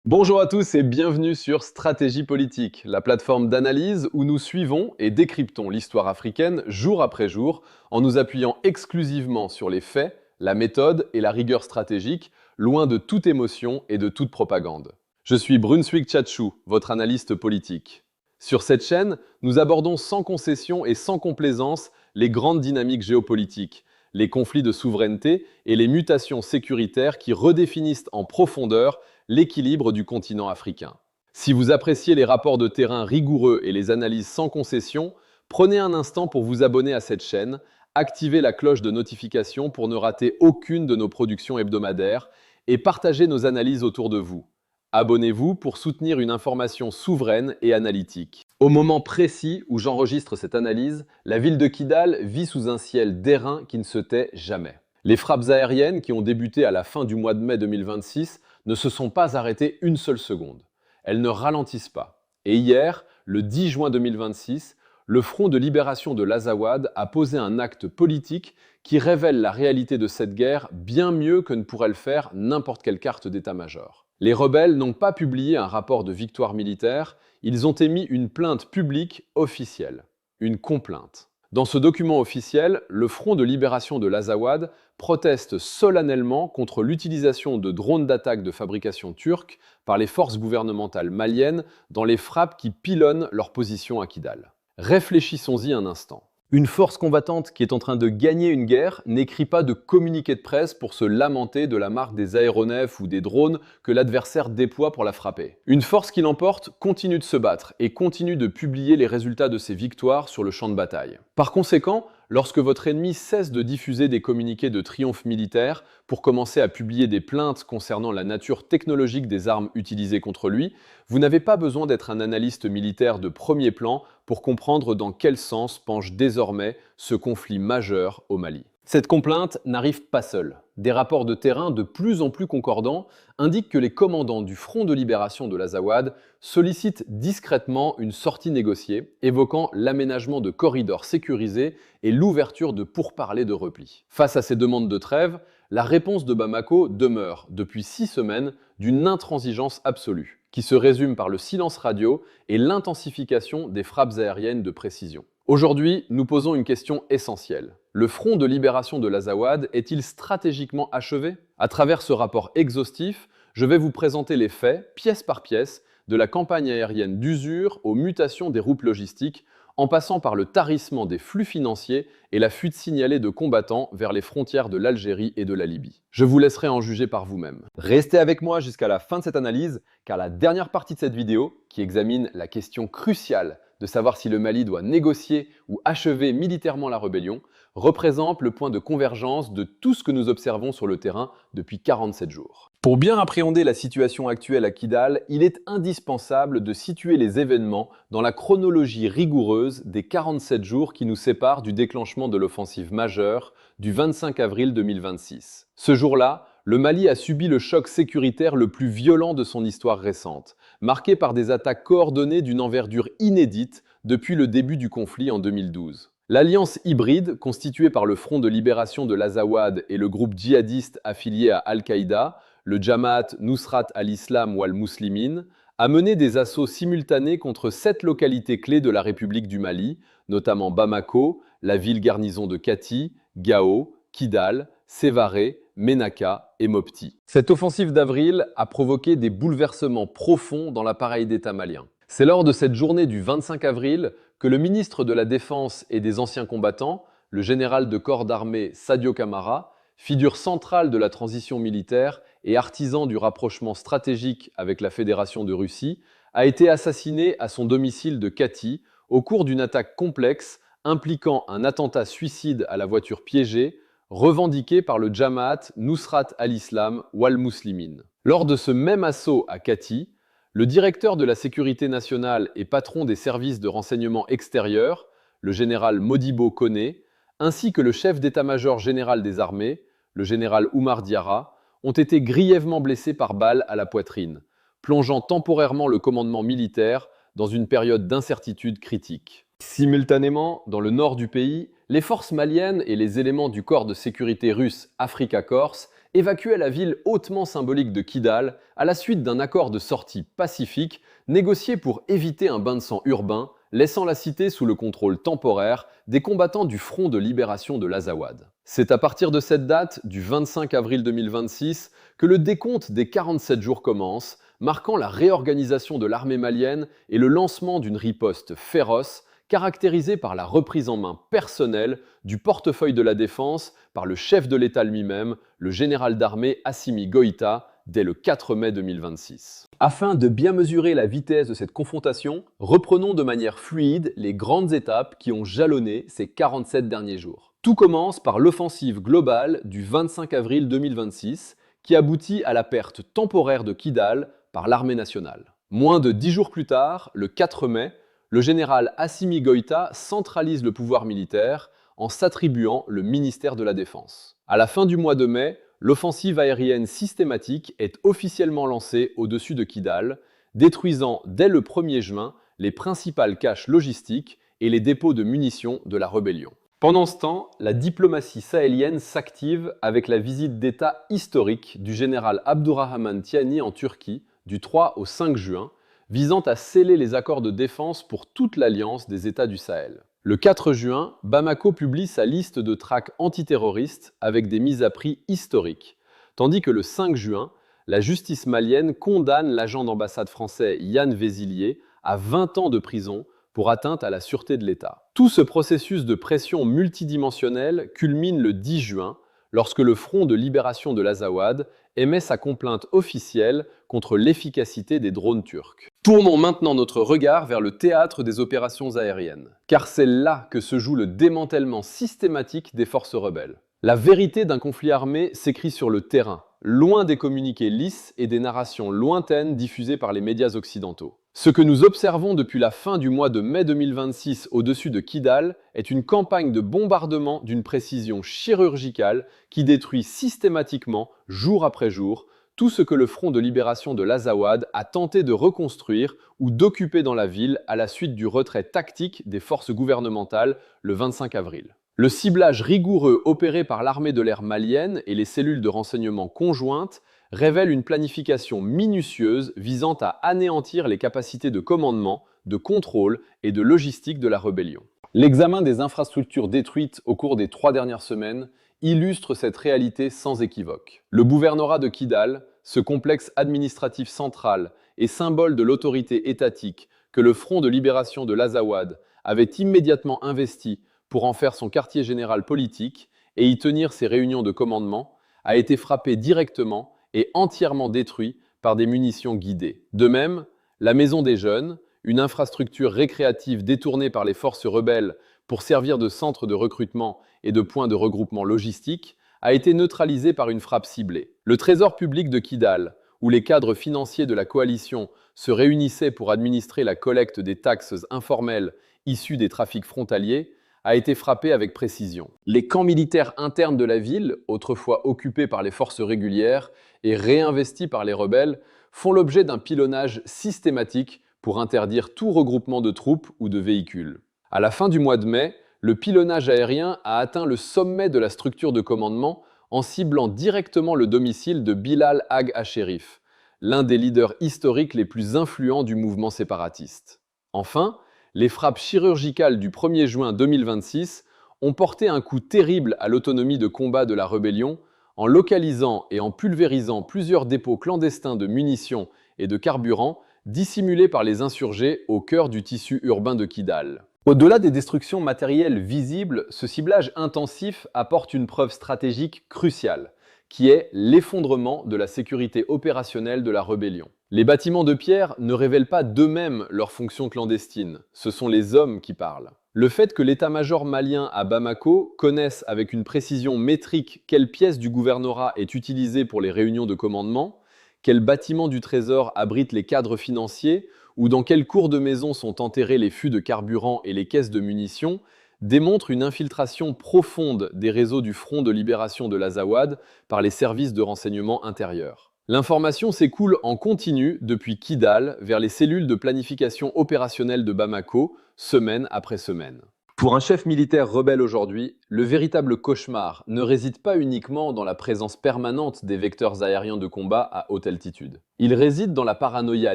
Bonjour à tous et bienvenue sur Stratégie politique, la plateforme d'analyse où nous suivons et décryptons l'histoire africaine jour après jour en nous appuyant exclusivement sur les faits, la méthode et la rigueur stratégique, loin de toute émotion et de toute propagande. Je suis Brunswick Tchatchou, votre analyste politique. Sur cette chaîne, nous abordons sans concession et sans complaisance les grandes dynamiques géopolitiques, les conflits de souveraineté et les mutations sécuritaires qui redéfinissent en profondeur l'équilibre du continent africain. Si vous appréciez les rapports de terrain rigoureux et les analyses sans concession, prenez un instant pour vous abonner à cette chaîne, activez la cloche de notification pour ne rater aucune de nos productions hebdomadaires et partagez nos analyses autour de vous. Abonnez-vous pour soutenir une information souveraine et analytique. Au moment précis où j'enregistre cette analyse, la ville de Kidal vit sous un ciel d'airain qui ne se tait jamais. Les frappes aériennes qui ont débuté à la fin du mois de mai 2026 ne se sont pas arrêtées une seule seconde. Elles ne ralentissent pas. Et hier, le 10 juin 2026, le Front de libération de l'Azawad a posé un acte politique qui révèle la réalité de cette guerre bien mieux que ne pourrait le faire n'importe quelle carte d'état-major. Les rebelles n'ont pas publié un rapport de victoire militaire, ils ont émis une plainte publique officielle, une complainte. Dans ce document officiel, le Front de libération de l'Azawad proteste solennellement contre l'utilisation de drones d'attaque de fabrication turque par les forces gouvernementales maliennes dans les frappes qui pilonnent leur position à Kidal. Réfléchissons-y un instant. Une force combattante qui est en train de gagner une guerre n'écrit pas de communiqué de presse pour se lamenter de la marque des aéronefs ou des drones que l'adversaire déploie pour la frapper. Une force qui l'emporte continue de se battre et continue de publier les résultats de ses victoires sur le champ de bataille. Par conséquent, lorsque votre ennemi cesse de diffuser des communiqués de triomphe militaire pour commencer à publier des plaintes concernant la nature technologique des armes utilisées contre lui, vous n'avez pas besoin d'être un analyste militaire de premier plan pour comprendre dans quel sens penche désormais ce conflit majeur au Mali. Cette complainte n'arrive pas seule. Des rapports de terrain de plus en plus concordants indiquent que les commandants du Front de libération de l'Azawad sollicitent discrètement une sortie négociée, évoquant l'aménagement de corridors sécurisés et l'ouverture de pourparlers de repli. Face à ces demandes de trêve, la réponse de Bamako demeure, depuis 6 semaines, d'une intransigeance absolue, qui se résume par le silence radio et l'intensification des frappes aériennes de précision. Aujourd'hui, nous posons une question essentielle. Le Front de libération de l'Azawad est-il stratégiquement achevé? À travers ce rapport exhaustif, je vais vous présenter les faits, pièce par pièce, de la campagne aérienne d'usure aux mutations des routes logistiques, en passant par le tarissement des flux financiers et la fuite signalée de combattants vers les frontières de l'Algérie et de la Libye. Je vous laisserai en juger par vous-même. Restez avec moi jusqu'à la fin de cette analyse, car la dernière partie de cette vidéo, qui examine la question cruciale de savoir si le Mali doit négocier ou achever militairement la rébellion, représente le point de convergence de tout ce que nous observons sur le terrain depuis 47 jours. Pour bien appréhender la situation actuelle à Kidal, il est indispensable de situer les événements dans la chronologie rigoureuse des 47 jours qui nous séparent du déclenchement de l'offensive majeure du 25 avril 2026. Ce jour-là, le Mali a subi le choc sécuritaire le plus violent de son histoire récente, marqué par des attaques coordonnées d'une envergure inédite depuis le début du conflit en 2012. L'alliance hybride, constituée par le Front de libération de l'Azawad et le groupe djihadiste affilié à Al-Qaïda, le Jamaat Nusrat al-Islam ou al-Muslimin, a mené des assauts simultanés contre 7 localités clés de la République du Mali, notamment Bamako, la ville garnison de Kati, Gao, Kidal, Sévaré, Ménaka et Mopti. Cette offensive d'avril a provoqué des bouleversements profonds dans l'appareil d'État malien. C'est lors de cette journée du 25 avril que le ministre de la Défense et des anciens combattants, le général de corps d'armée Sadio Camara, figure centrale de la transition militaire et artisan du rapprochement stratégique avec la Fédération de Russie, a été assassiné à son domicile de Kati au cours d'une attaque complexe impliquant un attentat suicide à la voiture piégée revendiqué par le Jamaat Nusrat al-Islam ou al-Muslimin. Lors de ce même assaut à Kati, le directeur de la sécurité nationale et patron des services de renseignement extérieur, le général Modibo Koné, ainsi que le chef d'état-major général des armées, le général Oumar Diarra, ont été grièvement blessés par balle à la poitrine, plongeant temporairement le commandement militaire dans une période d'incertitude critique. Simultanément, dans le nord du pays, les forces maliennes et les éléments du corps de sécurité russe Afrika Korps évacuait la ville hautement symbolique de Kidal à la suite d'un accord de sortie pacifique négocié pour éviter un bain de sang urbain, laissant la cité sous le contrôle temporaire des combattants du Front de libération de l'Azawad. C'est à partir de cette date, du 25 avril 2026, que le décompte des 47 jours commence, marquant la réorganisation de l'armée malienne et le lancement d'une riposte féroce, caractérisée par la reprise en main personnelle du portefeuille de la défense par le chef de l'État lui-même, le général d'armée Assimi Goïta, dès le 4 mai 2026. Afin de bien mesurer la vitesse de cette confrontation, reprenons de manière fluide les grandes étapes qui ont jalonné ces 47 derniers jours. Tout commence par l'offensive globale du 25 avril 2026, qui aboutit à la perte temporaire de Kidal par l'armée nationale. Moins de 10 jours plus tard, le 4 mai, le général Assimi Goïta centralise le pouvoir militaire en s'attribuant le ministère de la Défense. À la fin du mois de mai, l'offensive aérienne systématique est officiellement lancée au-dessus de Kidal, détruisant dès le 1er juin les principales caches logistiques et les dépôts de munitions de la rébellion. Pendant ce temps, la diplomatie sahélienne s'active avec la visite d'État historique du général Abdurrahman Tiani en Turquie du 3 au 5 juin, visant à sceller les accords de défense pour toute l'alliance des États du Sahel. Le 4 juin, Bamako publie sa liste de tracts antiterroristes avec des mises à prix historiques, tandis que le 5 juin, la justice malienne condamne l'agent d'ambassade français Yann Vézilier à 20 ans de prison pour atteinte à la sûreté de l'État. Tout ce processus de pression multidimensionnelle culmine le 10 juin, lorsque le Front de libération de l'Azawad émet sa complainte officielle contre l'efficacité des drones turcs. Tournons maintenant notre regard vers le théâtre des opérations aériennes, car c'est là que se joue le démantèlement systématique des forces rebelles. La vérité d'un conflit armé s'écrit sur le terrain, loin des communiqués lisses et des narrations lointaines diffusées par les médias occidentaux. Ce que nous observons depuis la fin du mois de mai 2026 au-dessus de Kidal est une campagne de bombardement d'une précision chirurgicale qui détruit systématiquement, jour après jour, tout ce que le Front de libération de l'Azawad a tenté de reconstruire ou d'occuper dans la ville à la suite du retrait tactique des forces gouvernementales le 25 avril. Le ciblage rigoureux opéré par l'armée de l'air malienne et les cellules de renseignement conjointes révèle une planification minutieuse visant à anéantir les capacités de commandement, de contrôle et de logistique de la rébellion. L'examen des infrastructures détruites au cours des 3 dernières semaines illustre cette réalité sans équivoque. Le gouvernorat de Kidal, ce complexe administratif central et symbole de l'autorité étatique que le Front de libération de l'Azawad avait immédiatement investi pour en faire son quartier général politique et y tenir ses réunions de commandement, a été frappé directement et entièrement détruit par des munitions guidées. De même, la Maison des Jeunes, une infrastructure récréative détournée par les forces rebelles pour servir de centre de recrutement et de point de regroupement logistique, a été neutralisée par une frappe ciblée. Le trésor public de Kidal, où les cadres financiers de la coalition se réunissaient pour administrer la collecte des taxes informelles issues des trafics frontaliers, a été frappé avec précision. Les camps militaires internes de la ville, autrefois occupés par les forces régulières et réinvestis par les rebelles, font l'objet d'un pilonnage systématique pour interdire tout regroupement de troupes ou de véhicules. À la fin du mois de mai, le pilonnage aérien a atteint le sommet de la structure de commandement en ciblant directement le domicile de Bilal Ag Asherif, l'un des leaders historiques les plus influents du mouvement séparatiste. Enfin, les frappes chirurgicales du 1er juin 2026 ont porté un coup terrible à l'autonomie de combat de la rébellion en localisant et en pulvérisant plusieurs dépôts clandestins de munitions et de carburant dissimulés par les insurgés au cœur du tissu urbain de Kidal. Au-delà des destructions matérielles visibles, ce ciblage intensif apporte une preuve stratégique cruciale, qui est l'effondrement de la sécurité opérationnelle de la rébellion. Les bâtiments de pierre ne révèlent pas d'eux-mêmes leur fonction clandestine, ce sont les hommes qui parlent. Le fait que l'état-major malien à Bamako connaisse avec une précision métrique quelle pièce du gouvernorat est utilisée pour les réunions de commandement, quel bâtiment du trésor abrite les cadres financiers ou dans quelle cour de maison sont enterrés les fûts de carburant et les caisses de munitions, démontre une infiltration profonde des réseaux du Front de libération de l'Azawad par les services de renseignement intérieurs. L'information s'écoule en continu depuis Kidal vers les cellules de planification opérationnelle de Bamako, semaine après semaine. Pour un chef militaire rebelle aujourd'hui, le véritable cauchemar ne réside pas uniquement dans la présence permanente des vecteurs aériens de combat à haute altitude. Il réside dans la paranoïa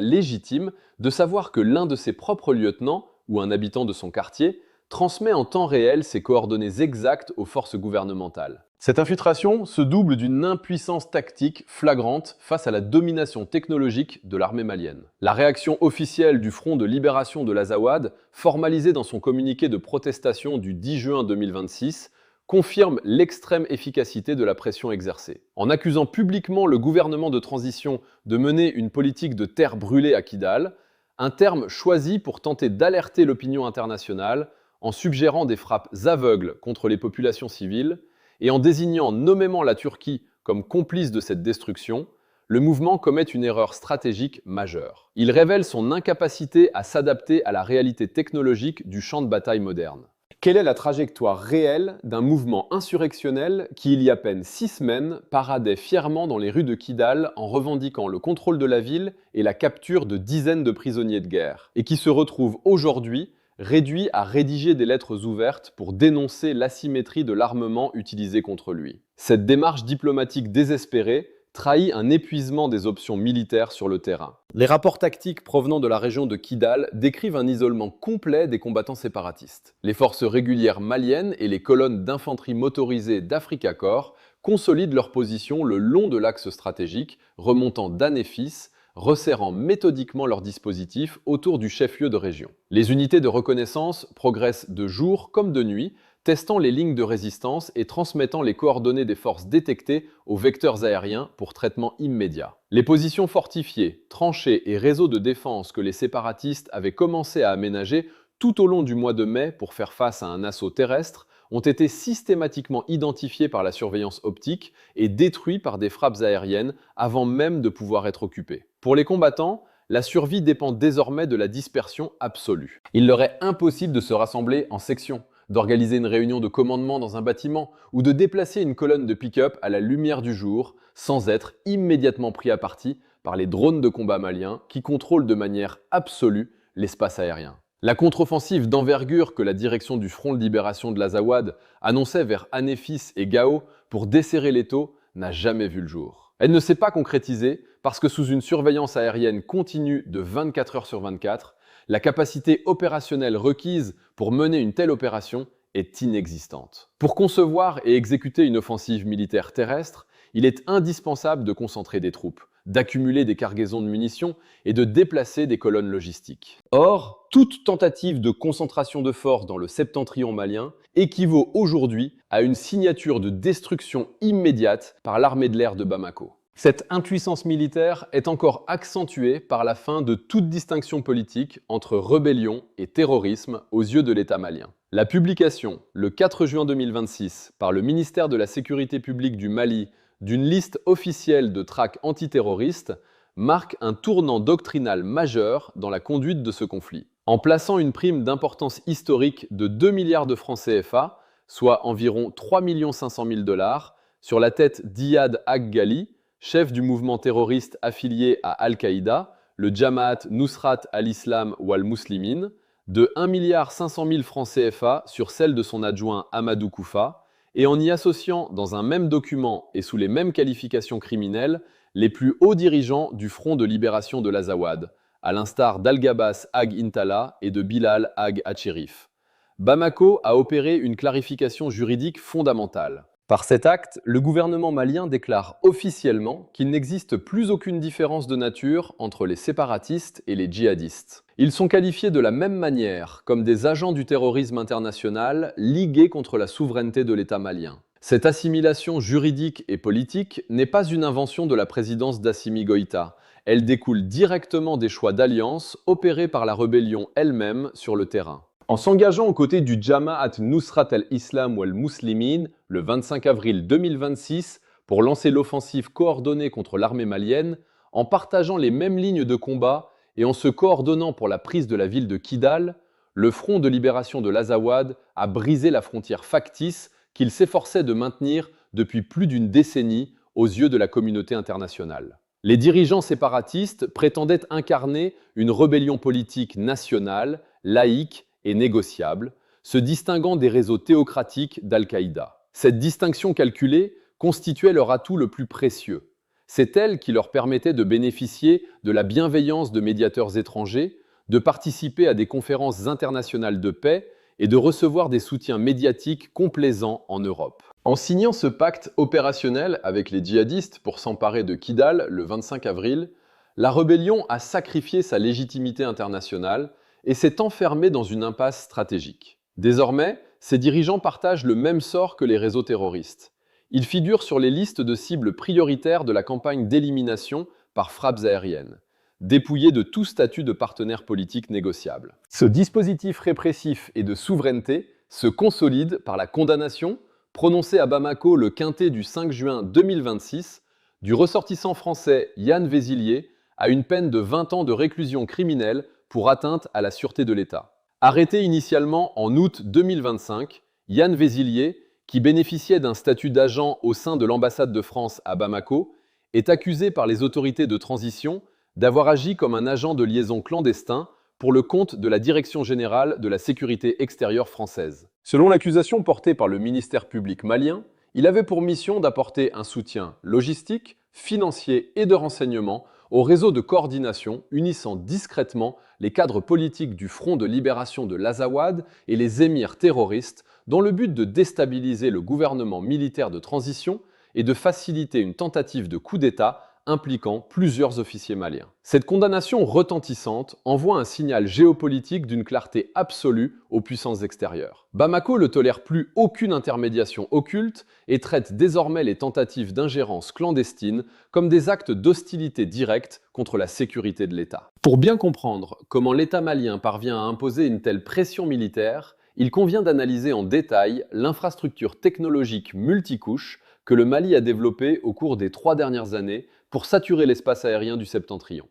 légitime de savoir que l'un de ses propres lieutenants, ou un habitant de son quartier, transmet en temps réel ses coordonnées exactes aux forces gouvernementales. Cette infiltration se double d'une impuissance tactique flagrante face à la domination technologique de l'armée malienne. La réaction officielle du Front de libération de l'Azawad, formalisée dans son communiqué de protestation du 10 juin 2026, confirme l'extrême efficacité de la pression exercée. En accusant publiquement le gouvernement de transition de mener une politique de terre brûlée à Kidal, un terme choisi pour tenter d'alerter l'opinion internationale en suggérant des frappes aveugles contre les populations civiles et en désignant nommément la Turquie comme complice de cette destruction, le mouvement commet une erreur stratégique majeure. Il révèle son incapacité à s'adapter à la réalité technologique du champ de bataille moderne. Quelle est la trajectoire réelle d'un mouvement insurrectionnel qui, il y a à peine 6 semaines, paradait fièrement dans les rues de Kidal en revendiquant le contrôle de la ville et la capture de dizaines de prisonniers de guerre, et qui se retrouve aujourd'hui réduit à rédiger des lettres ouvertes pour dénoncer l'asymétrie de l'armement utilisé contre lui. Cette démarche diplomatique désespérée trahit un épuisement des options militaires sur le terrain. Les rapports tactiques provenant de la région de Kidal décrivent un isolement complet des combattants séparatistes. Les forces régulières maliennes et les colonnes d'infanterie motorisée d'Africa Corps consolident leur position le long de l'axe stratégique, remontant d'Anéfis, resserrant méthodiquement leur dispositif autour du chef-lieu de région. Les unités de reconnaissance progressent de jour comme de nuit, testant les lignes de résistance et transmettant les coordonnées des forces détectées aux vecteurs aériens pour traitement immédiat. Les positions fortifiées, tranchées et réseaux de défense que les séparatistes avaient commencé à aménager tout au long du mois de mai pour faire face à un assaut terrestre ont été systématiquement identifiés par la surveillance optique et détruits par des frappes aériennes avant même de pouvoir être occupés. Pour les combattants, la survie dépend désormais de la dispersion absolue. Il leur est impossible de se rassembler en sections, d'organiser une réunion de commandement dans un bâtiment ou de déplacer une colonne de pick-up à la lumière du jour sans être immédiatement pris à partie par les drones de combat maliens qui contrôlent de manière absolue l'espace aérien. La contre-offensive d'envergure que la direction du Front de libération de l'Azawad annonçait vers Anéfis et Gao pour desserrer l'étau n'a jamais vu le jour. Elle ne s'est pas concrétisée parce que sous une surveillance aérienne continue de 24 heures sur 24, la capacité opérationnelle requise pour mener une telle opération est inexistante. Pour concevoir et exécuter une offensive militaire terrestre, il est indispensable de concentrer des troupes, d'accumuler des cargaisons de munitions et de déplacer des colonnes logistiques. Or, toute tentative de concentration de force dans le septentrion malien équivaut aujourd'hui à une signature de destruction immédiate par l'armée de l'air de Bamako. Cette impuissance militaire est encore accentuée par la fin de toute distinction politique entre rébellion et terrorisme aux yeux de l'État malien. La publication, le 4 juin 2026, par le ministère de la Sécurité publique du Mali d'une liste officielle de traques antiterroristes marque un tournant doctrinal majeur dans la conduite de ce conflit. En plaçant une prime d'importance historique de 2 milliards de francs CFA, soit environ 3 500 000 $, sur la tête d'Iyad Ag-Ghali, chef du mouvement terroriste affilié à Al-Qaïda, le Jamaat Nusrat al-Islam wal-Muslimin, de 1 500 000 francs CFA sur celle de son adjoint Amadou Koufa, et en y associant dans un même document et sous les mêmes qualifications criminelles les plus hauts dirigeants du Front de libération de l'Azawad, à l'instar d'Al-Gabas Ag Intala et de Bilal Ag Hatcherif. Bamako a opéré une clarification juridique fondamentale. Par cet acte, le gouvernement malien déclare officiellement qu'il n'existe plus aucune différence de nature entre les séparatistes et les djihadistes. Ils sont qualifiés de la même manière comme des agents du terrorisme international ligués contre la souveraineté de l'État malien. Cette assimilation juridique et politique n'est pas une invention de la présidence d'Assimi Goïta. Elle découle directement des choix d'alliance opérés par la rébellion elle-même sur le terrain. En s'engageant aux côtés du Jamaat Nusrat al-Islam wal-Muslimin le 25 avril 2026 pour lancer l'offensive coordonnée contre l'armée malienne, en partageant les mêmes lignes de combat et en se coordonnant pour la prise de la ville de Kidal, le Front de libération de l'Azawad a brisé la frontière factice qu'il s'efforçait de maintenir depuis plus d'une décennie aux yeux de la communauté internationale. Les dirigeants séparatistes prétendaient incarner une rébellion politique nationale, laïque et négociable, se distinguant des réseaux théocratiques d'Al-Qaïda. Cette distinction calculée constituait leur atout le plus précieux. C'est elle qui leur permettait de bénéficier de la bienveillance de médiateurs étrangers, de participer à des conférences internationales de paix et de recevoir des soutiens médiatiques complaisants en Europe. En signant ce pacte opérationnel avec les djihadistes pour s'emparer de Kidal le 25 avril, la rébellion a sacrifié sa légitimité internationale et s'est enfermée dans une impasse stratégique. Désormais, ses dirigeants partagent le même sort que les réseaux terroristes. Ils figurent sur les listes de cibles prioritaires de la campagne d'élimination par frappes aériennes, dépouillés de tout statut de partenaire politique négociable. Ce dispositif répressif et de souveraineté se consolide par la condamnation, prononcée à Bamako le quintet du 5 juin 2026, du ressortissant français Yann Vézillier à une peine de 20 ans de réclusion criminelle pour atteinte à la sûreté de l'État. Arrêté initialement en août 2025, Yann Vézillier, qui bénéficiait d'un statut d'agent au sein de l'ambassade de France à Bamako, est accusé par les autorités de transition d'avoir agi comme un agent de liaison clandestin pour le compte de la Direction générale de la sécurité extérieure française. Selon l'accusation portée par le ministère public malien, il avait pour mission d'apporter un soutien logistique, financier et de renseignement au réseau de coordination unissant discrètement les cadres politiques du Front de libération de l'Azawad et les émirs terroristes dans le but de déstabiliser le gouvernement militaire de transition et de faciliter une tentative de coup d'État impliquant plusieurs officiers maliens. Cette condamnation retentissante envoie un signal géopolitique d'une clarté absolue aux puissances extérieures. Bamako ne tolère plus aucune intermédiation occulte et traite désormais les tentatives d'ingérence clandestine comme des actes d'hostilité directe contre la sécurité de l'État. Pour bien comprendre comment l'État malien parvient à imposer une telle pression militaire, il convient d'analyser en détail l'infrastructure technologique multicouche que le Mali a développée au cours des 3 dernières années pour saturer l'espace aérien du Septentrion.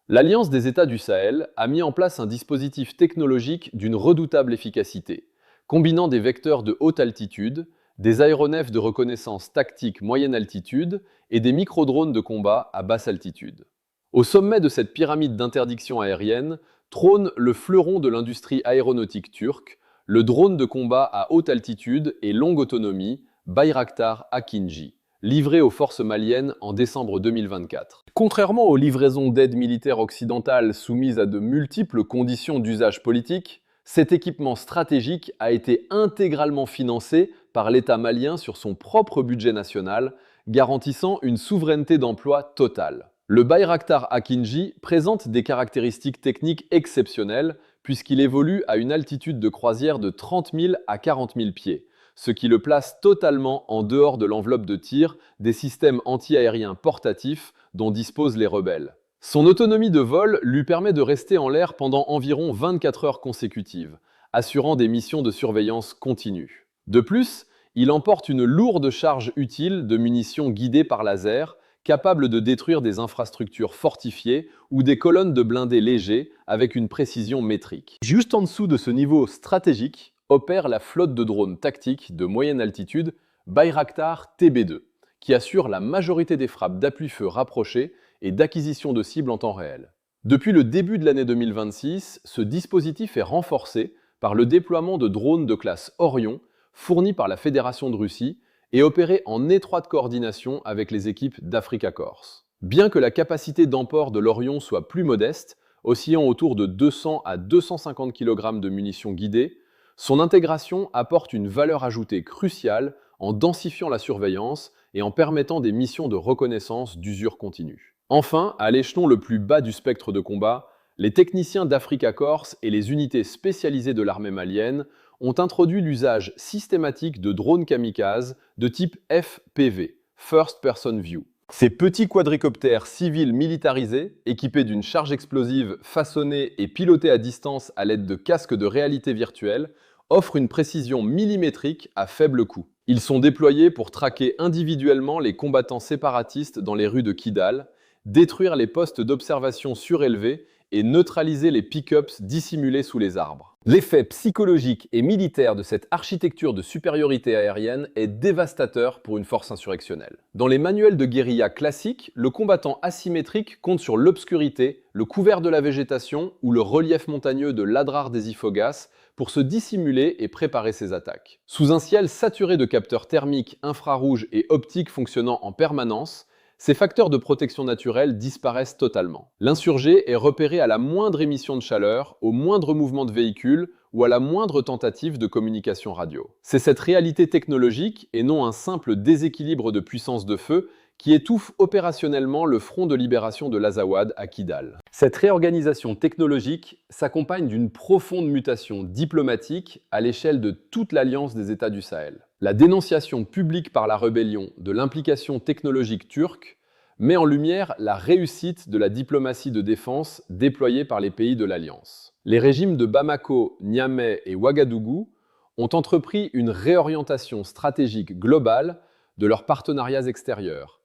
L'Alliance des États du Sahel a mis en place un dispositif technologique d'une redoutable efficacité, combinant des vecteurs de haute altitude, des aéronefs de reconnaissance tactique moyenne altitude et des micro-drones de combat à basse altitude. Au sommet de cette pyramide d'interdiction aérienne trône le fleuron de l'industrie aéronautique turque, le drone de combat à haute altitude et longue autonomie, Bayraktar Akinji, livré aux forces maliennes en décembre 2024. Contrairement aux livraisons d'aide militaire occidentale soumises à de multiples conditions d'usage politique, cet équipement stratégique a été intégralement financé par l'État malien sur son propre budget national, garantissant une souveraineté d'emploi totale. Le Bayraktar Akinji présente des caractéristiques techniques exceptionnelles puisqu'il évolue à une altitude de croisière de 30 000 à 40 000 pieds, ce qui le place totalement en dehors de l'enveloppe de tir des systèmes anti-aériens portatifs dont disposent les rebelles. Son autonomie de vol lui permet de rester en l'air pendant environ 24 heures consécutives, assurant des missions de surveillance continue. De plus, il emporte une lourde charge utile de munitions guidées par laser, capable de détruire des infrastructures fortifiées ou des colonnes de blindés légers avec une précision métrique. Juste en dessous de ce niveau stratégique, opère la flotte de drones tactiques de moyenne altitude Bayraktar TB2, qui assure la majorité des frappes d'appui-feu rapprochées et d'acquisition de cibles en temps réel. Depuis le début de l'année 2026, ce dispositif est renforcé par le déploiement de drones de classe Orion fournis par la Fédération de Russie et opérés en étroite coordination avec les équipes d'Africa Corps. Bien que la capacité d'emport de l'Orion soit plus modeste, oscillant autour de 200 à 250 kg de munitions guidées, son intégration apporte une valeur ajoutée cruciale en densifiant la surveillance et en permettant des missions de reconnaissance d'usure continue. Enfin, à l'échelon le plus bas du spectre de combat, les techniciens d'Africa Corps et les unités spécialisées de l'armée malienne ont introduit l'usage systématique de drones kamikazes de type FPV, First Person View. Ces petits quadricoptères civils militarisés, équipés d'une charge explosive façonnée et pilotés à distance à l'aide de casques de réalité virtuelle, offrent une précision millimétrique à faible coût. Ils sont déployés pour traquer individuellement les combattants séparatistes dans les rues de Kidal, détruire les postes d'observation surélevés et neutraliser les pick-ups dissimulés sous les arbres. L'effet psychologique et militaire de cette architecture de supériorité aérienne est dévastateur pour une force insurrectionnelle. Dans les manuels de guérilla classiques, le combattant asymétrique compte sur l'obscurité, le couvert de la végétation ou le relief montagneux de l'Adrar des Ifoghas pour se dissimuler et préparer ses attaques. Sous un ciel saturé de capteurs thermiques, infrarouges et optiques fonctionnant en permanence, ces facteurs de protection naturelle disparaissent totalement. L'insurgé est repéré à la moindre émission de chaleur, au moindre mouvement de véhicule ou à la moindre tentative de communication radio. C'est cette réalité technologique, et non un simple déséquilibre de puissance de feu, qui étouffe opérationnellement le front de libération de l'Azawad à Kidal. Cette réorganisation technologique s'accompagne d'une profonde mutation diplomatique à l'échelle de toute l'alliance des États du Sahel. La dénonciation publique par la rébellion de l'implication technologique turque met en lumière la réussite de la diplomatie de défense déployée par les pays de l'Alliance. Les régimes de Bamako, Niamey et Ouagadougou ont entrepris une réorientation stratégique globale de leurs partenariats extérieurs,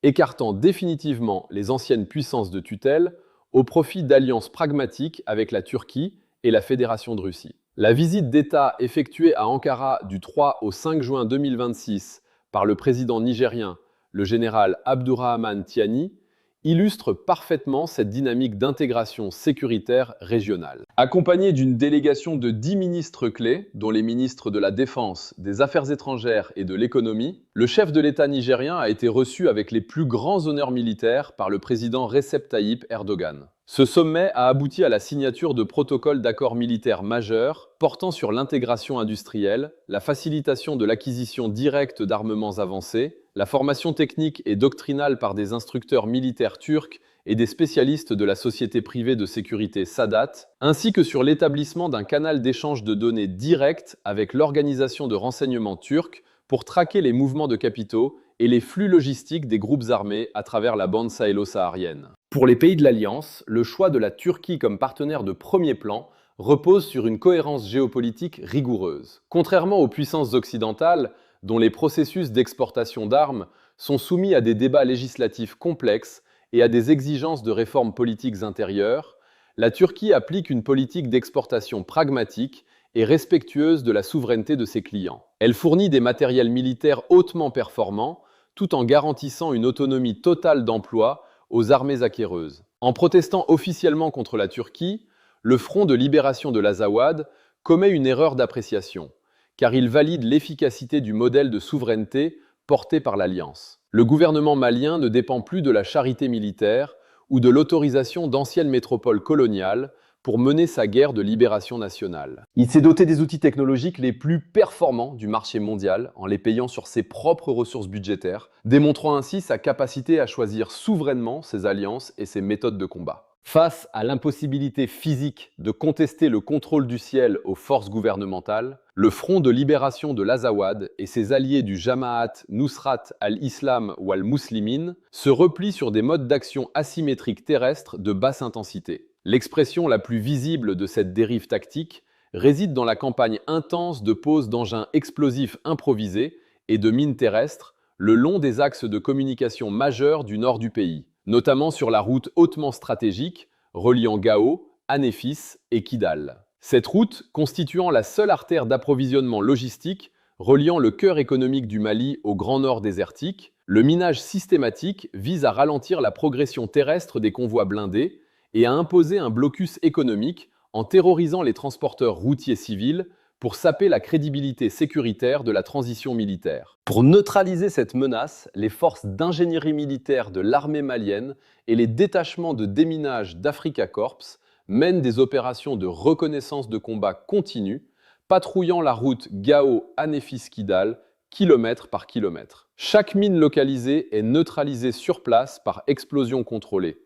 écartant définitivement les anciennes puissances de tutelle au profit d'alliances pragmatiques avec la Turquie et la Fédération de Russie. La visite d'État effectuée à Ankara du 3 au 5 juin 2026 par le président nigérien, le général Abdourahmane Tiani, illustre parfaitement cette dynamique d'intégration sécuritaire régionale. Accompagné d'une délégation de 10 ministres clés, dont les ministres de la Défense, des Affaires étrangères et de l'économie, le chef de l'État nigérien a été reçu avec les plus grands honneurs militaires par le président Recep Tayyip Erdogan. Ce sommet a abouti à la signature de protocoles d'accords militaires majeurs portant sur l'intégration industrielle, la facilitation de l'acquisition directe d'armements avancés, la formation technique et doctrinale par des instructeurs militaires turcs et des spécialistes de la société privée de sécurité Sadat, ainsi que sur l'établissement d'un canal d'échange de données direct avec l'organisation de renseignement turque pour traquer les mouvements de capitaux et les flux logistiques des groupes armés à travers la bande sahélo-saharienne. Pour les pays de l'Alliance, le choix de la Turquie comme partenaire de premier plan repose sur une cohérence géopolitique rigoureuse. Contrairement aux puissances occidentales, dont les processus d'exportation d'armes sont soumis à des débats législatifs complexes et à des exigences de réformes politiques intérieures, la Turquie applique une politique d'exportation pragmatique et respectueuse de la souveraineté de ses clients. Elle fournit des matériels militaires hautement performants, tout en garantissant une autonomie totale d'emploi aux armées acquéreuses. En protestant officiellement contre la Turquie, le Front de libération de l'Azawad commet une erreur d'appréciation, car il valide l'efficacité du modèle de souveraineté porté par l'Alliance. Le gouvernement malien ne dépend plus de la charité militaire ou de l'autorisation d'anciennes métropoles coloniales pour mener sa guerre de libération nationale. Il s'est doté des outils technologiques les plus performants du marché mondial en les payant sur ses propres ressources budgétaires, démontrant ainsi sa capacité à choisir souverainement ses alliances et ses méthodes de combat. Face à l'impossibilité physique de contester le contrôle du ciel aux forces gouvernementales, le Front de libération de l'Azawad et ses alliés du Jamaat Nusrat al-Islam ou al-Muslimin se replient sur des modes d'action asymétriques terrestres de basse intensité. L'expression la plus visible de cette dérive tactique réside dans la campagne intense de pose d'engins explosifs improvisés et de mines terrestres le long des axes de communication majeurs du nord du pays, notamment sur la route hautement stratégique reliant Gao, Anéfis et Kidal. Cette route, constituant la seule artère d'approvisionnement logistique reliant le cœur économique du Mali au Grand Nord désertique, le minage systématique vise à ralentir la progression terrestre des convois blindés et à imposer un blocus économique en terrorisant les transporteurs routiers civils pour saper la crédibilité sécuritaire de la transition militaire. Pour neutraliser cette menace, les forces d'ingénierie militaire de l'armée malienne et les détachements de déminage d'Africa Corps mènent des opérations de reconnaissance de combat continue, patrouillant la route Gao-Anéfis-Kidal, kilomètre par kilomètre. Chaque mine localisée est neutralisée sur place par explosion contrôlée,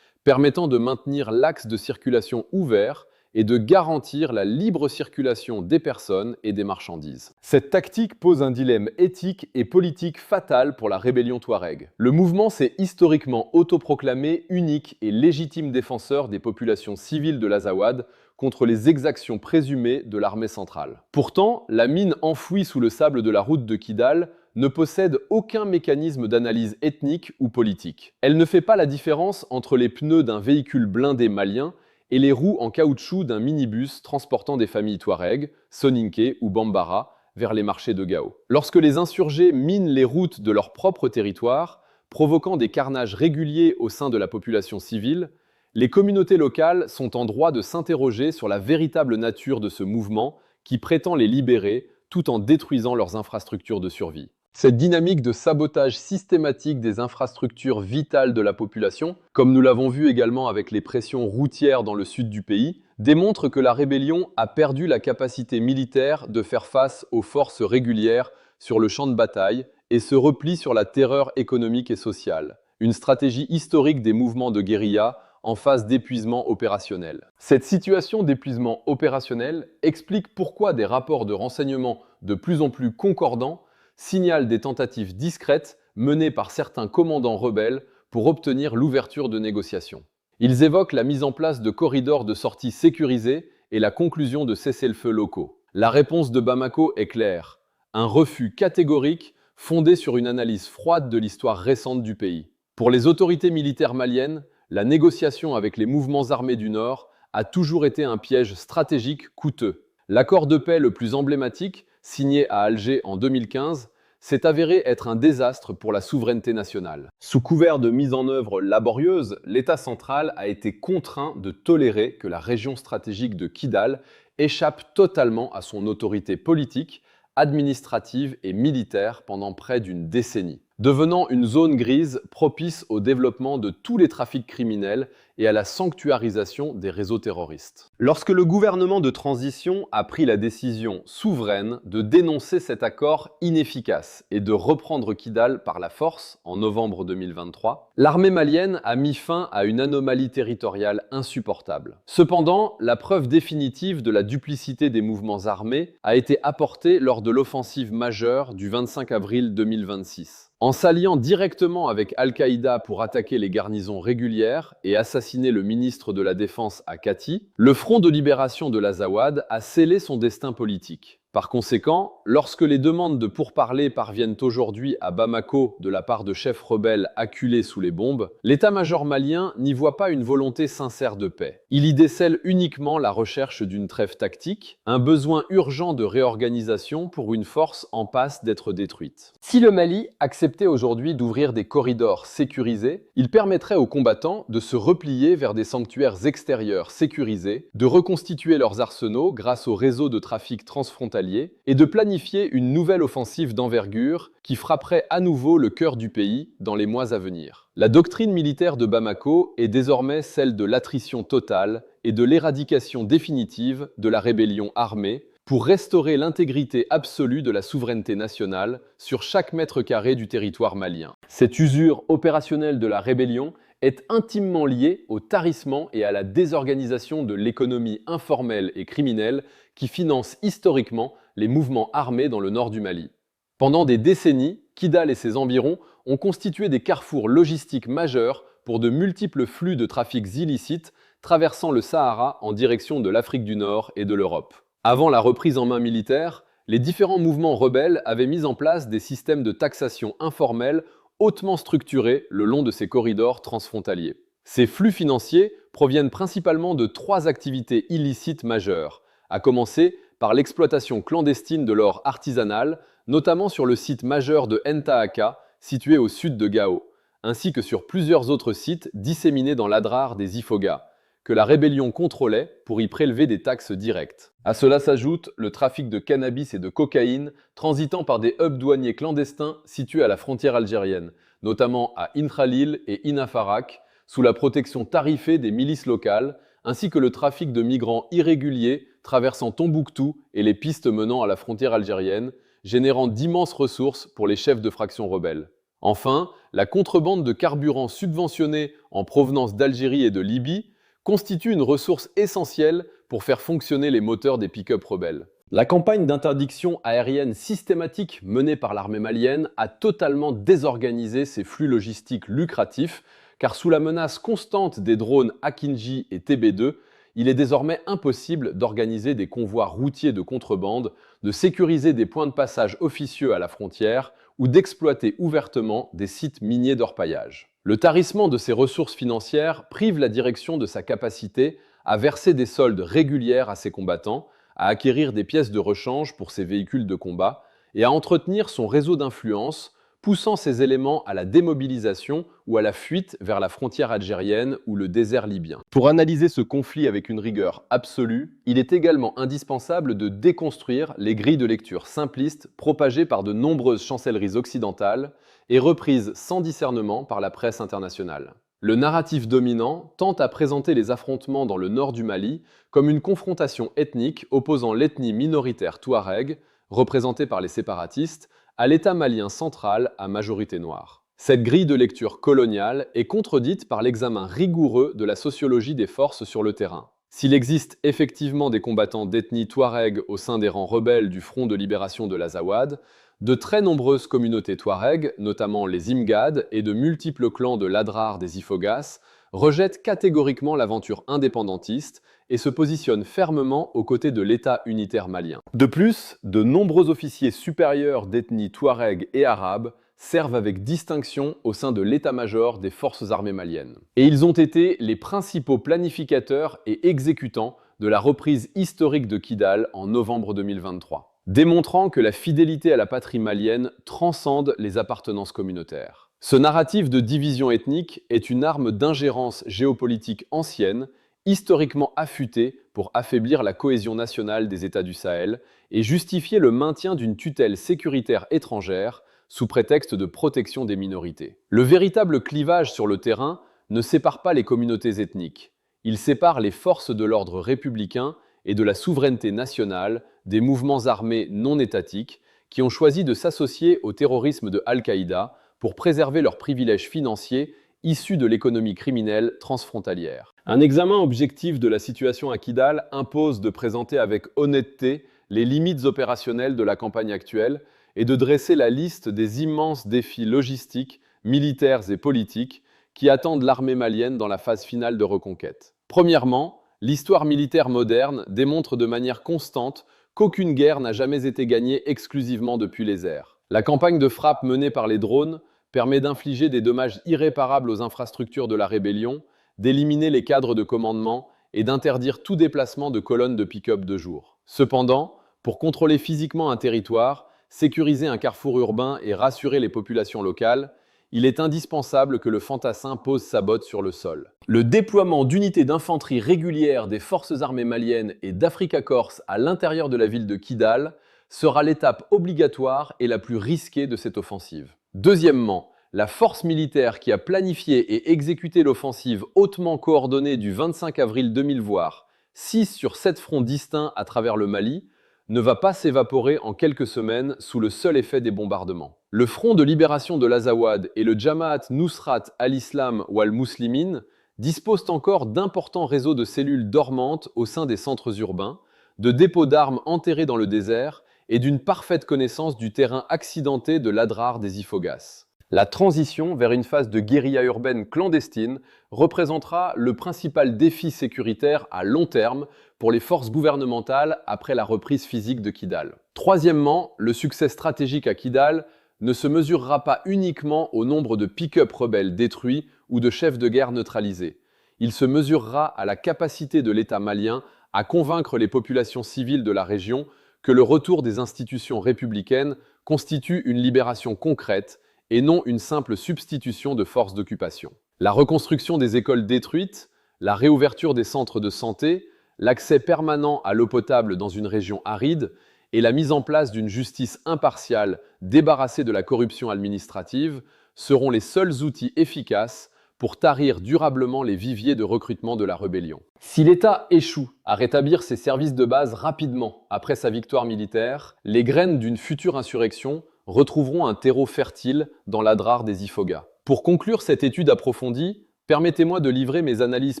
permettant de maintenir l'axe de circulation ouvert et de garantir la libre circulation des personnes et des marchandises. Cette tactique pose un dilemme éthique et politique fatal pour la rébellion touareg. Le mouvement s'est historiquement autoproclamé unique et légitime défenseur des populations civiles de l'Azawad contre les exactions présumées de l'armée centrale. Pourtant, la mine enfouie sous le sable de la route de Kidal ne possède aucun mécanisme d'analyse ethnique ou politique. Elle ne fait pas la différence entre les pneus d'un véhicule blindé malien et les roues en caoutchouc d'un minibus transportant des familles Touareg, Soninké ou Bambara vers les marchés de Gao. Lorsque les insurgés minent les routes de leur propre territoire, provoquant des carnages réguliers au sein de la population civile, les communautés locales sont en droit de s'interroger sur la véritable nature de ce mouvement qui prétend les libérer tout en détruisant leurs infrastructures de survie. Cette dynamique de sabotage systématique des infrastructures vitales de la population, comme nous l'avons vu également avec les pressions routières dans le sud du pays, démontre que la rébellion a perdu la capacité militaire de faire face aux forces régulières sur le champ de bataille et se replie sur la terreur économique et sociale, une stratégie historique des mouvements de guérilla en phase d'épuisement opérationnel. Cette situation d'épuisement opérationnel explique pourquoi des rapports de renseignement de plus en plus concordants signalent des tentatives discrètes menées par certains commandants rebelles pour obtenir l'ouverture de négociations. Ils évoquent la mise en place de corridors de sortie sécurisés et la conclusion de cessez-le-feu locaux. La réponse de Bamako est claire, un refus catégorique fondé sur une analyse froide de l'histoire récente du pays. Pour les autorités militaires maliennes, la négociation avec les mouvements armés du Nord a toujours été un piège stratégique coûteux. L'accord de paix le plus emblématique, signé à Alger en 2015, s'est avéré être un désastre pour la souveraineté nationale. Sous couvert de mise en œuvre laborieuse, l'État central a été contraint de tolérer que la région stratégique de Kidal échappe totalement à son autorité politique, administrative et militaire pendant près d'une décennie, devenant une zone grise propice au développement de tous les trafics criminels et à la sanctuarisation des réseaux terroristes. Lorsque le gouvernement de transition a pris la décision souveraine de dénoncer cet accord inefficace et de reprendre Kidal par la force en novembre 2023, l'armée malienne a mis fin à une anomalie territoriale insupportable. Cependant, la preuve définitive de la duplicité des mouvements armés a été apportée lors de l'offensive majeure du 25 avril 2026. En s'alliant directement avec Al-Qaïda pour attaquer les garnisons régulières et assassiner le ministre de la Défense à Kati, le Front de libération de l'Azawad a scellé son destin politique. Par conséquent, lorsque les demandes de pourparlers parviennent aujourd'hui à Bamako de la part de chefs rebelles acculés sous les bombes, l'état-major malien n'y voit pas une volonté sincère de paix. Il y décèle uniquement la recherche d'une trêve tactique, un besoin urgent de réorganisation pour une force en passe d'être détruite. Si le Mali acceptait aujourd'hui d'ouvrir des corridors sécurisés, il permettrait aux combattants de se replier vers des sanctuaires extérieurs sécurisés, de reconstituer leurs arsenaux grâce au réseau de trafic transfrontalier et de planifier une nouvelle offensive d'envergure qui frapperait à nouveau le cœur du pays dans les mois à venir. La doctrine militaire de Bamako est désormais celle de l'attrition totale et de l'éradication définitive de la rébellion armée pour restaurer l'intégrité absolue de la souveraineté nationale sur chaque mètre carré du territoire malien. Cette usure opérationnelle de la rébellion est intimement liée au tarissement et à la désorganisation de l'économie informelle et criminelle qui finance historiquement les mouvements armés dans le nord du Mali. Pendant des décennies, Kidal et ses environs ont constitué des carrefours logistiques majeurs pour de multiples flux de trafics illicites traversant le Sahara en direction de l'Afrique du Nord et de l'Europe. Avant la reprise en main militaire, les différents mouvements rebelles avaient mis en place des systèmes de taxation informels hautement structurés le long de ces corridors transfrontaliers. Ces flux financiers proviennent principalement de 3 activités illicites majeures, à commencer par l'exploitation clandestine de l'or artisanal, notamment sur le site majeur de Ntaaka, situé au sud de Gao, ainsi que sur plusieurs autres sites disséminés dans l'Adrar des Ifoga, que la rébellion contrôlait pour y prélever des taxes directes. À cela s'ajoute le trafic de cannabis et de cocaïne transitant par des hubs douaniers clandestins situés à la frontière algérienne, notamment à Inchalil et Inafarak, sous la protection tarifée des milices locales, ainsi que le trafic de migrants irréguliers traversant Tombouctou et les pistes menant à la frontière algérienne, générant d'immenses ressources pour les chefs de fractions rebelles. Enfin, la contrebande de carburant subventionné en provenance d'Algérie et de Libye constitue une ressource essentielle pour faire fonctionner les moteurs des pick-up rebelles. La campagne d'interdiction aérienne systématique menée par l'armée malienne a totalement désorganisé ces flux logistiques lucratifs, car sous la menace constante des drones Akinji et TB2, il est désormais impossible d'organiser des convois routiers de contrebande, de sécuriser des points de passage officieux à la frontière ou d'exploiter ouvertement des sites miniers d'orpaillage. Le tarissement de ces ressources financières prive la direction de sa capacité à verser des soldes régulières à ses combattants, à acquérir des pièces de rechange pour ses véhicules de combat et à entretenir son réseau d'influence, poussant ces éléments à la démobilisation ou à la fuite vers la frontière algérienne ou le désert libyen. Pour analyser ce conflit avec une rigueur absolue, il est également indispensable de déconstruire les grilles de lecture simplistes propagées par de nombreuses chancelleries occidentales et reprises sans discernement par la presse internationale. Le narratif dominant tente à présenter les affrontements dans le nord du Mali comme une confrontation ethnique opposant l'ethnie minoritaire touareg, représentée par les séparatistes, à l'État malien central à majorité noire. Cette grille de lecture coloniale est contredite par l'examen rigoureux de la sociologie des forces sur le terrain. S'il existe effectivement des combattants d'ethnie touareg au sein des rangs rebelles du Front de libération de l'Azawad, de très nombreuses communautés touareg, notamment les Imgad et de multiples clans de l'Adrar des Ifoghas, rejettent catégoriquement l'aventure indépendantiste et se positionnent fermement aux côtés de l'État unitaire malien. De plus, de nombreux officiers supérieurs d'ethnie touareg et arabe servent avec distinction au sein de l'état-major des forces armées maliennes. Et ils ont été les principaux planificateurs et exécutants de la reprise historique de Kidal en novembre 2023, démontrant que la fidélité à la patrie malienne transcende les appartenances communautaires. Ce narratif de division ethnique est une arme d'ingérence géopolitique ancienne, historiquement affûtée pour affaiblir la cohésion nationale des États du Sahel et justifier le maintien d'une tutelle sécuritaire étrangère sous prétexte de protection des minorités. Le véritable clivage sur le terrain ne sépare pas les communautés ethniques. Il sépare les forces de l'ordre républicain et de la souveraineté nationale des mouvements armés non étatiques qui ont choisi de s'associer au terrorisme de Al-Qaïda pour préserver leurs privilèges financiers issus de l'économie criminelle transfrontalière. Un examen objectif de la situation à Kidal impose de présenter avec honnêteté les limites opérationnelles de la campagne actuelle et de dresser la liste des immenses défis logistiques, militaires et politiques qui attendent l'armée malienne dans la phase finale de reconquête. Premièrement, l'histoire militaire moderne démontre de manière constante qu'aucune guerre n'a jamais été gagnée exclusivement depuis les airs. La campagne de frappe menée par les drones permet d'infliger des dommages irréparables aux infrastructures de la rébellion, d'éliminer les cadres de commandement et d'interdire tout déplacement de colonnes de pick-up de jour. Cependant, pour contrôler physiquement un territoire, sécuriser un carrefour urbain et rassurer les populations locales, il est indispensable que le fantassin pose sa botte sur le sol. Le déploiement d'unités d'infanterie régulières des forces armées maliennes et d'Africa Corps à l'intérieur de la ville de Kidal sera l'étape obligatoire et la plus risquée de cette offensive. Deuxièmement, la force militaire qui a planifié et exécuté l'offensive hautement coordonnée du 25 avril 2000 voire 6 sur 7 fronts distincts à travers le Mali, ne va pas s'évaporer en quelques semaines sous le seul effet des bombardements. Le Front de libération de l'Azawad et le Jamaat Nusrat al-Islam wal-Muslimin disposent encore d'importants réseaux de cellules dormantes au sein des centres urbains, de dépôts d'armes enterrés dans le désert et d'une parfaite connaissance du terrain accidenté de l'Adrar des Ifoghas. La transition vers une phase de guérilla urbaine clandestine représentera le principal défi sécuritaire à long terme pour les forces gouvernementales après la reprise physique de Kidal. Troisièmement, le succès stratégique à Kidal ne se mesurera pas uniquement au nombre de pick-up rebelles détruits ou de chefs de guerre neutralisés. Il se mesurera à la capacité de l'État malien à convaincre les populations civiles de la région que le retour des institutions républicaines constitue une libération concrète et non une simple substitution de forces d'occupation. La reconstruction des écoles détruites, la réouverture des centres de santé, l'accès permanent à l'eau potable dans une région aride et la mise en place d'une justice impartiale débarrassée de la corruption administrative seront les seuls outils efficaces pour tarir durablement les viviers de recrutement de la rébellion. Si l'État échoue à rétablir ses services de base rapidement après sa victoire militaire, les graines d'une future insurrection retrouveront un terreau fertile dans l'Adrar des Ifoghas. Pour conclure cette étude approfondie, permettez-moi de livrer mes analyses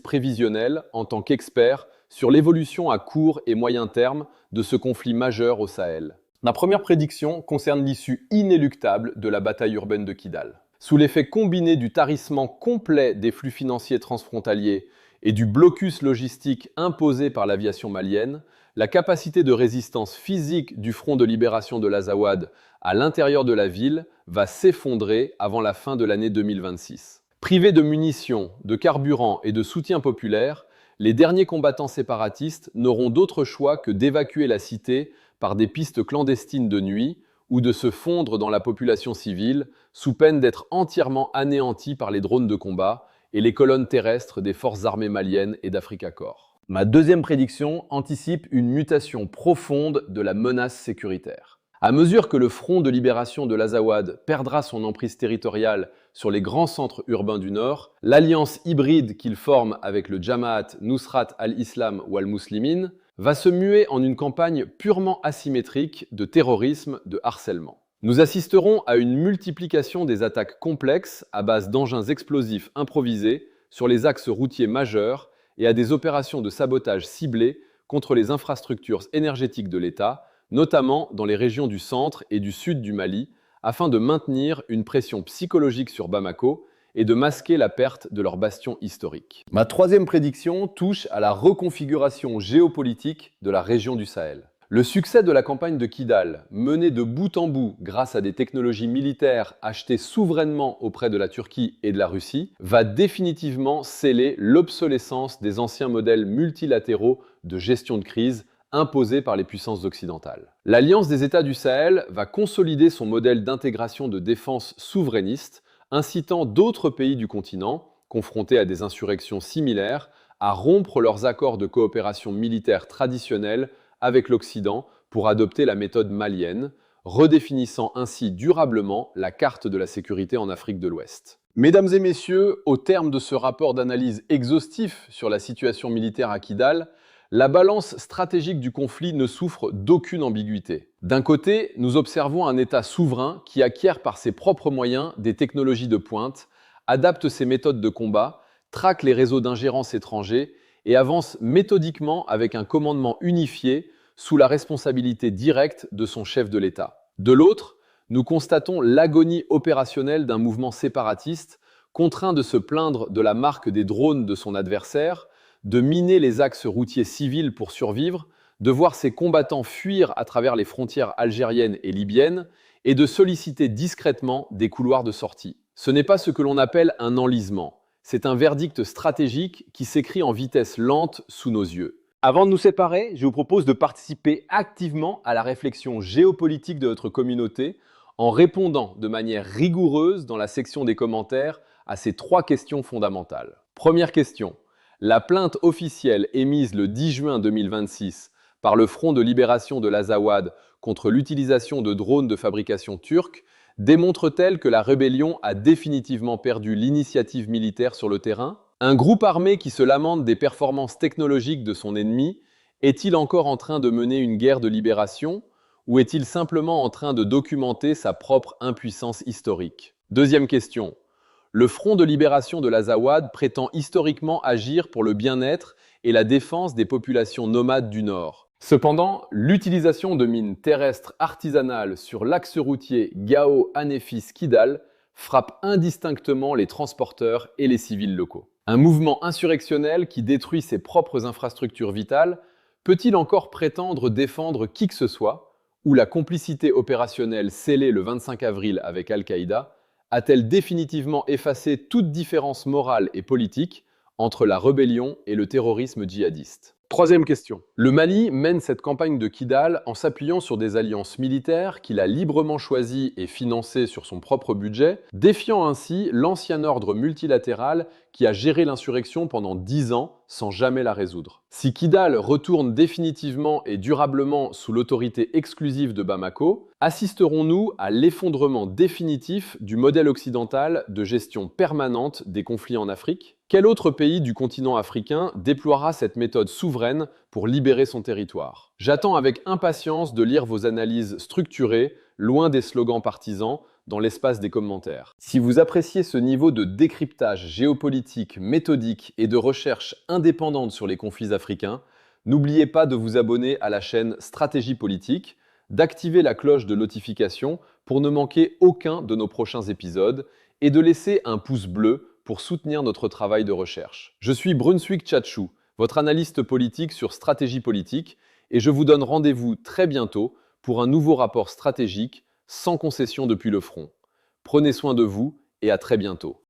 prévisionnelles en tant qu'expert sur l'évolution à court et moyen terme de ce conflit majeur au Sahel. Ma première prédiction concerne l'issue inéluctable de la bataille urbaine de Kidal. Sous l'effet combiné du tarissement complet des flux financiers transfrontaliers et du blocus logistique imposé par l'aviation malienne, la capacité de résistance physique du Front de libération de l'Azawad à l'intérieur de la ville va s'effondrer avant la fin de l'année 2026. Privés de munitions, de carburant et de soutien populaire, les derniers combattants séparatistes n'auront d'autre choix que d'évacuer la cité par des pistes clandestines de nuit ou de se fondre dans la population civile sous peine d'être entièrement anéantis par les drones de combat et les colonnes terrestres des forces armées maliennes et d'Africa Corps. Ma deuxième prédiction anticipe une mutation profonde de la menace sécuritaire. À mesure que le Front de libération de l'Azawad perdra son emprise territoriale sur les grands centres urbains du Nord, l'alliance hybride qu'il forme avec le Jamaat Nusrat al-Islam wal Muslimin va se muer en une campagne purement asymétrique de terrorisme, de harcèlement. Nous assisterons à une multiplication des attaques complexes à base d'engins explosifs improvisés sur les axes routiers majeurs et à des opérations de sabotage ciblées contre les infrastructures énergétiques de l'État, notamment dans les régions du centre et du sud du Mali, afin de maintenir une pression psychologique sur Bamako et de masquer la perte de leur bastion historique. Ma troisième prédiction touche à la reconfiguration géopolitique de la région du Sahel. Le succès de la campagne de Kidal, menée de bout en bout grâce à des technologies militaires achetées souverainement auprès de la Turquie et de la Russie, va définitivement sceller l'obsolescence des anciens modèles multilatéraux de gestion de crise imposés par les puissances occidentales. L'Alliance des États du Sahel va consolider son modèle d'intégration de défense souverainiste, incitant d'autres pays du continent, confrontés à des insurrections similaires, à rompre leurs accords de coopération militaire traditionnels avec l'Occident pour adopter la méthode malienne, redéfinissant ainsi durablement la carte de la sécurité en Afrique de l'Ouest. Mesdames et messieurs, au terme de ce rapport d'analyse exhaustif sur la situation militaire à Kidal, la balance stratégique du conflit ne souffre d'aucune ambiguïté. D'un côté, nous observons un État souverain qui acquiert par ses propres moyens des technologies de pointe, adapte ses méthodes de combat, traque les réseaux d'ingérence étrangers et avance méthodiquement avec un commandement unifié sous la responsabilité directe de son chef de l'État. De l'autre, nous constatons l'agonie opérationnelle d'un mouvement séparatiste contraint de se plaindre de la marque des drones de son adversaire, de miner les axes routiers civils pour survivre, de voir ses combattants fuir à travers les frontières algériennes et libyennes et de solliciter discrètement des couloirs de sortie. Ce n'est pas ce que l'on appelle un enlisement, c'est un verdict stratégique qui s'écrit en vitesse lente sous nos yeux. Avant de nous séparer, je vous propose de participer activement à la réflexion géopolitique de notre communauté en répondant de manière rigoureuse dans la section des commentaires à ces 3 questions fondamentales. Première question. La plainte officielle émise le 10 juin 2026 par le Front de libération de l'Azawad contre l'utilisation de drones de fabrication turque démontre-t-elle que la rébellion a définitivement perdu l'initiative militaire sur le terrain? Un groupe armé qui se lamente des performances technologiques de son ennemi est-il encore en train de mener une guerre de libération ou est-il simplement en train de documenter sa propre impuissance historique? Deuxième question. Le Front de libération de l'Azawad prétend historiquement agir pour le bien-être et la défense des populations nomades du Nord. Cependant, l'utilisation de mines terrestres artisanales sur l'axe routier Gao-Anéfis-Kidal frappe indistinctement les transporteurs et les civils locaux. Un mouvement insurrectionnel qui détruit ses propres infrastructures vitales peut-il encore prétendre défendre qui que ce soit, ou la complicité opérationnelle scellée le 25 avril avec Al-Qaïda a-t-elle définitivement effacé toute différence morale et politique entre la rébellion et le terrorisme djihadiste? Troisième question. Le Mali mène cette campagne de Kidal en s'appuyant sur des alliances militaires qu'il a librement choisies et financées sur son propre budget, défiant ainsi l'ancien ordre multilatéral qui a géré l'insurrection pendant 10 ans sans jamais la résoudre. Si Kidal retourne définitivement et durablement sous l'autorité exclusive de Bamako, assisterons-nous à l'effondrement définitif du modèle occidental de gestion permanente des conflits en Afrique? Quel autre pays du continent africain déploiera cette méthode souveraine pour libérer son territoire? J'attends avec impatience de lire vos analyses structurées, loin des slogans partisans, dans l'espace des commentaires. Si vous appréciez ce niveau de décryptage géopolitique, méthodique et de recherche indépendante sur les conflits africains, n'oubliez pas de vous abonner à la chaîne Stratégie Politique, d'activer la cloche de notification pour ne manquer aucun de nos prochains épisodes et de laisser un pouce bleu pour soutenir notre travail de recherche. Je suis Brunswick Tchatchou, votre analyste politique sur Stratégie Politique, et je vous donne rendez-vous très bientôt pour un nouveau rapport stratégique sans concession depuis le front. Prenez soin de vous et à très bientôt.